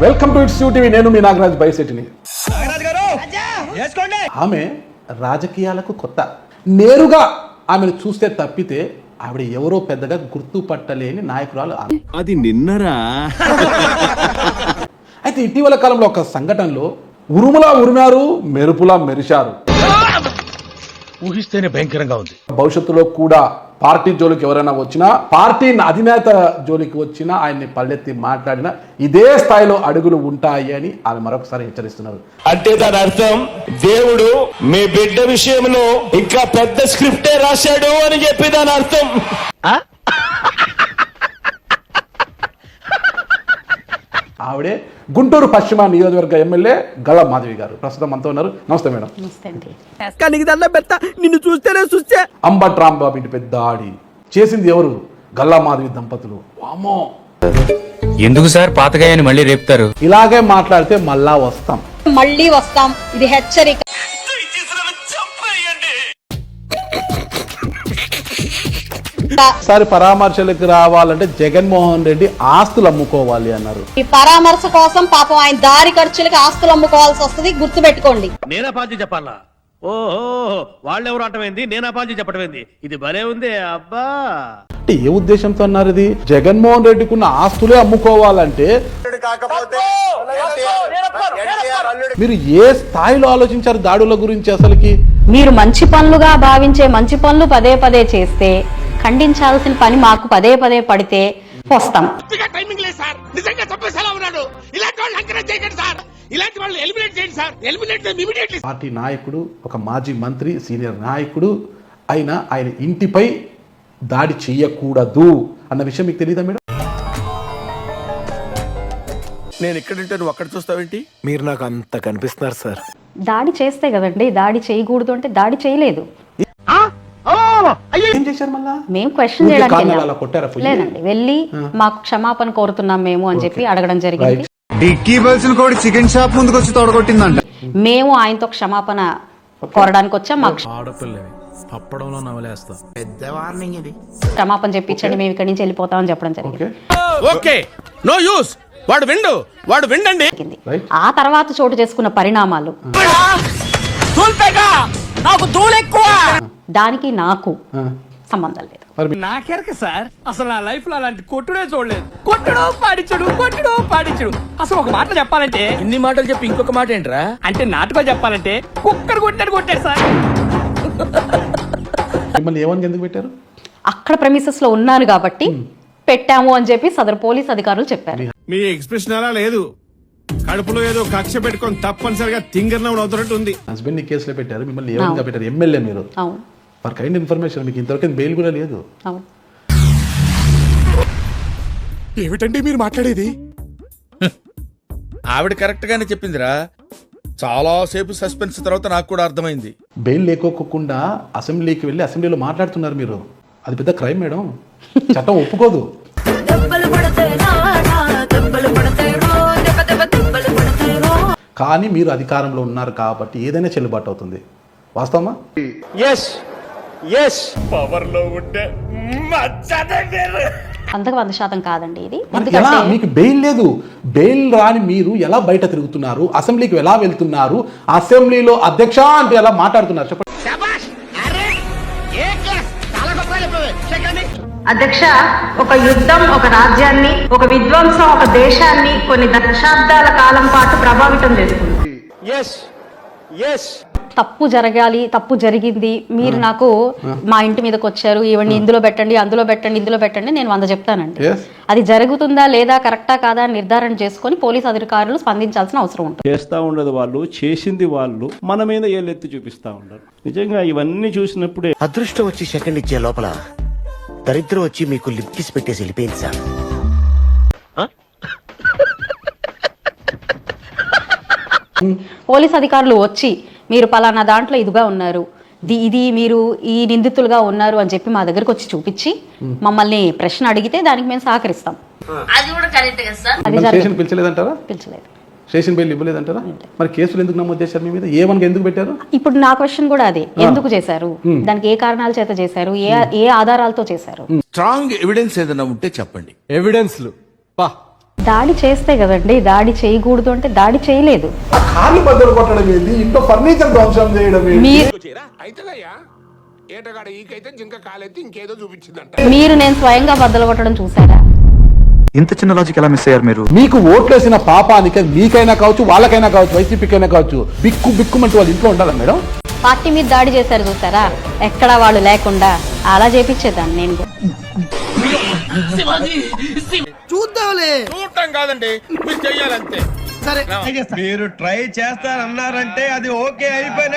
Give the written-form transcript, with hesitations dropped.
Welcome to it's TV. నేను మీ నాగరాజ్ బైసెట్ని. ఆమె రాజకీయాలకు కొత్త. నేరుగా ఆమెను చూస్తే తప్పితే ఆవిడ ఎవరో పెద్దగా గుర్తుపట్టలేని నాయకురాలు. అది నిన్నరా. అయితే ఇటీవల కాలంలో ఒక సంఘటనలో ఉరుములా ఉరిమారు, మెరుపులా మెరిశారు. ఊహిస్తేనే భయంకరంగా ఉంది. భవిష్యత్తులో కూడా పార్టీ జోలికి ఎవరైనా వచ్చినా, పార్టీ అధినేత జోలికి వచ్చినా, ఆయన్ని పల్లెత్తి మాట్లాడినా ఇదే స్థాయిలో అడుగులు ఉంటాయి అని ఆమె మరొకసారి హెచ్చరిస్తున్నారు. అంటే దాని అర్థం దేవుడు మీ బిడ్డ విషయంలో ఇంకా పెద్ద స్క్రిప్టే రాశాడు అని చెప్పి దాని అర్థం. ఆవిడే గుంటూరు పశ్చిమ నియోజకవర్గ ఎమ్మెల్యే గల్లా మాధవి గారు ప్రస్తుతం మనతో ఉన్నారు. నమస్తే మేడం. నిన్ను చూస్తేనే చూస్తే అంబట్ రాంబాబు ఇంటి పెద్ద ఆడి చేసింది ఎవరు? గల్లా మాధవి దంపతులు. వామో, ఎందుకు సార్ పాతగాయని మళ్ళీ రేపుతారు? ఇలాగే మాట్లాడితే మళ్ళా వస్తాం. మళ్ళీ వస్తాం, ఇది హెచ్చరిక. ఒకసారి పరామర్శలకు రావాలంటే జగన్మోహన్ రెడ్డి ఆస్తులు అమ్ముకోవాలి అన్నారు. ఈ పరామర్శ కోసం పాపం ఆయన దారి ఖర్చులకి ఆస్తులు అమ్ముకోవాల్సి వస్తుంది, గుర్తుపెట్టుకోండి. నేనా పాల్చి చెప్పాలా? ఓహో, వాళ్ళెవరు అంటమైంది, నేనా పాల్చి చెప్పటమైంది. ఇది భలే ఉంది అబ్బా. అంటే ఏ ఉద్దేశంతో అన్నారు ఇది? జగన్మోహన్ రెడ్డికి ఉన్న ఆస్తులే అమ్ముకోవాలంటే మీరు ఏ స్థాయిలో ఆలోచించారు దాడుల గురించి? అసలుకి మీరు మంచి పనులుగా భావించే మంచి పనులు పదే పదే చేస్తే, ఖండించాల్సిన పని మాకు పదే పదే పడితే వస్తాం. పార్టీ నాయకుడు, ఒక మాజీ మంత్రి, సీనియర్ నాయకుడు అయినా ఆయన ఇంటిపై దాడి చెయ్యకూడదు అన్న విషయం మీకు తెలియదా మేడం? నేను ఎక్కడంటే నువ్వు అక్కడ చూస్తావేంటి? మీరు నాకు అంత కనిపిస్తున్నారు సార్. దాడి చేస్తే కదండి, దాడి చేయకూడదు అంటే దాడి చేయలేదు. ఏం చేశారు మళ్ళా? మేము క్వశ్చన్ ఊరికే చేయడానికి కాళ్ళ వెళ్ళాం. అలా కొట్టారా పోయి? లేదండి, వెళ్ళి మాకు క్షమాపణ కోరుతున్నాం మేము అని చెప్పి అడగడం జరిగింది. డిక్కీ బల్సిన కూడా చికెన్ షాప్ ముందుకు వచ్చి తొడగొట్టిందంట. మేము ఆయనతో క్షమాపణ కోరడానికి వచ్చాం. మాకు పప్పడంలో నవలేస్తా. క్షమాపణ చెప్పించండి, మేము ఇక్కడి నుంచి వెళ్ళిపోతామని చెప్పడం జరిగింది. Okay, no use. వాడు విండండి. రైట్. ఆ తర్వాత చోటు చేసుకున్న పరిణామాలు, దానికి నాకు సంబంధం లేదు. నాకెరక సార్, అసలు నా లైఫ్ లో అలాంటి కొట్టుడే చూడలేదు. కొట్టుడు పాడించుడు. అసలు ఒక మాట చెప్పాలంటే, ఇన్ని మాటలు చెప్పి ఇంకొక మాట ఏంట్రా? అంటే నాటుగా చెప్పాలంటే కుక్కడు కొట్టాడు సార్. మిమ్మల్ని ఏమని ఎందుకు పెట్టారు? అక్కడ ప్రెమిసెస్ లో ఉన్నాను కాబట్టి పెట్టాము అని చెప్పి సదరు పోలీస్ అధికారులు చెప్పారు. మీ ఎక్స్ప్రెషన్ అలా లేదు. కడుపులో ఏదో కక్ష పెట్టుకొని తప్పనిసరిగా తింగర్న అవుతున్నట్టు ఉంది. హస్బెండ్ ని కేసులో పెట్టారు, మిమ్మల్ని ఏమని పెట్టారు? ఎమ్మెల్యే మీరు. అవును, ఫర్ కైండ్ ఇన్ఫర్మేషన్ మీకు ఇంతవరకు బెయిల్ కూడా లేదు. అవును. ఏమిటండి మీరు మాట్లాడేది? ఆవిడ కరెక్ట్ గానే చెప్పిందిరా. చాలా సేపు సస్పెన్స్ తర్వాత నాకు కూడా అర్థమైంది. బెయిల్ లేకోకుండా అసెంబ్లీకి వెళ్ళి అసెంబ్లీలో మాట్లాడుతున్నారు మీరు. అది పెద్ద క్రైమ్ మేడం, చట్టం ఒప్పుకోదు. కానీ మీరు అధికారంలో ఉన్నారు కాబట్టి ఏదైనా చెల్లుబాటు అవుతుంది. వాస్తవమా? పవర్ లో ఉంటే అంతకు 100% కాదండి ఇది. మరి ఎలా? మీకు బెయిల్ లేదు. బెయిల్ రాని మీరు ఎలా బయట తిరుగుతున్నారు? అసెంబ్లీకి ఎలా వెళ్తున్నారు? అసెంబ్లీలో అధ్యక్ష అంటే ఎలా మాట్లాడుతున్నారు చెప్పండి. అధ్యక్ష, ఒక యుద్ధం ఒక రాజ్యాన్ని, ఒక విధ్వంసం ఒక దేశాన్ని కొన్ని దశాబ్దాల కాలం పాటు ప్రభావితం చేస్తుంది. తప్పు జరగాలి, తప్పు జరిగింది, మీరు నాకు మా ఇంటి మీదకి వచ్చారు, ఇవన్నీ ఇందులో పెట్టండి, అందులో పెట్టండి, ఇందులో పెట్టండి, నేను 100 చెప్తానండి. అది జరుగుతుందా లేదా, కరెక్టా కాదా నిర్ధారణ చేసుకొని పోలీస్ అధికారులు స్పందించాల్సిన అవసరం ఉంటుంది. చేస్తా ఉండదు వాళ్ళు, చేసింది వాళ్ళు, మన మీద ఏళ్ళెత్తి చూపిస్తా ఉండరు. నిజంగా ఇవన్నీ చూసినప్పుడే అదృష్టం వచ్చి సెకండ్ ఇచ్చే లోపల దరిద్రం వచ్చి మీకు లిప్ కిస్ పెట్టేసి వెళ్ళిపోయింది సార్. పోలీస్ అధికారులు వచ్చి మీరు పలానా దాంట్లో ఇదిగా ఉన్నారు, ఇది మీరు ఈ నిందితులుగా ఉన్నారు అని చెప్పి మా దగ్గరకు వచ్చి చూపించి మమ్మల్ని ప్రశ్న అడిగితే దానికి మేము సహకరిస్తాం. స్టేషన్ పిలిచలేదంటారా? పిలిచలేదు. స్టేషన్ బెయిల్ ఇవ్వలేదంటారా? మరి కేసులు ఎందుకు నమోదు చేశారు మీ మీద? ఏమని ఎందుకు పెట్టారు? ఇప్పుడు నా క్వశ్చన్ కూడా అదే, ఎందుకు చేశారు, దానికి ఏ కారణాల చేత చేశారు, ఏ ఆధారాలతో చేశారు? స్ట్రాంగ్ ఎవిడెన్స్ ఏదైనా ఉంటే చెప్పండి. ఎవిడెన్స్లు దాడి చేస్తే కదండి, దాడి చేయకూడదు అంటే దాడి చేయలేదు. ఆ కార్లు బద్దలు కొట్టడం ఏంది, ఇంట్లో ఫర్నిచర్ ధ్వంసం చేయడం ఏంది? మీరు నేను స్వయంగా బద్దలు కొట్టడం చూసారా? ఇంత చిన్న లాజిక్ ఎలా మిస్ అయ్యారు మీరు? మీకు ఓట్లేసిన పాపానికి మీకైనా కావచ్చు, వాళ్ళకైనా కావచ్చు, వైసీపీకైనా కావచ్చు, బిక్కుమంటూ వాళ్ళు ఇంట్లో ఉండాలి మేడం. పార్టీ మీద దాడి చేశారు చూసారా, ఎక్కడ వాళ్ళు లేకుండా అలా చేపించేదాన్ని నేను. చూడటం కాదండి, మీరు చెయ్యాలంతే. మీరు ట్రై చేస్తారన్నారంటే అది ఓకే అయిపోయిన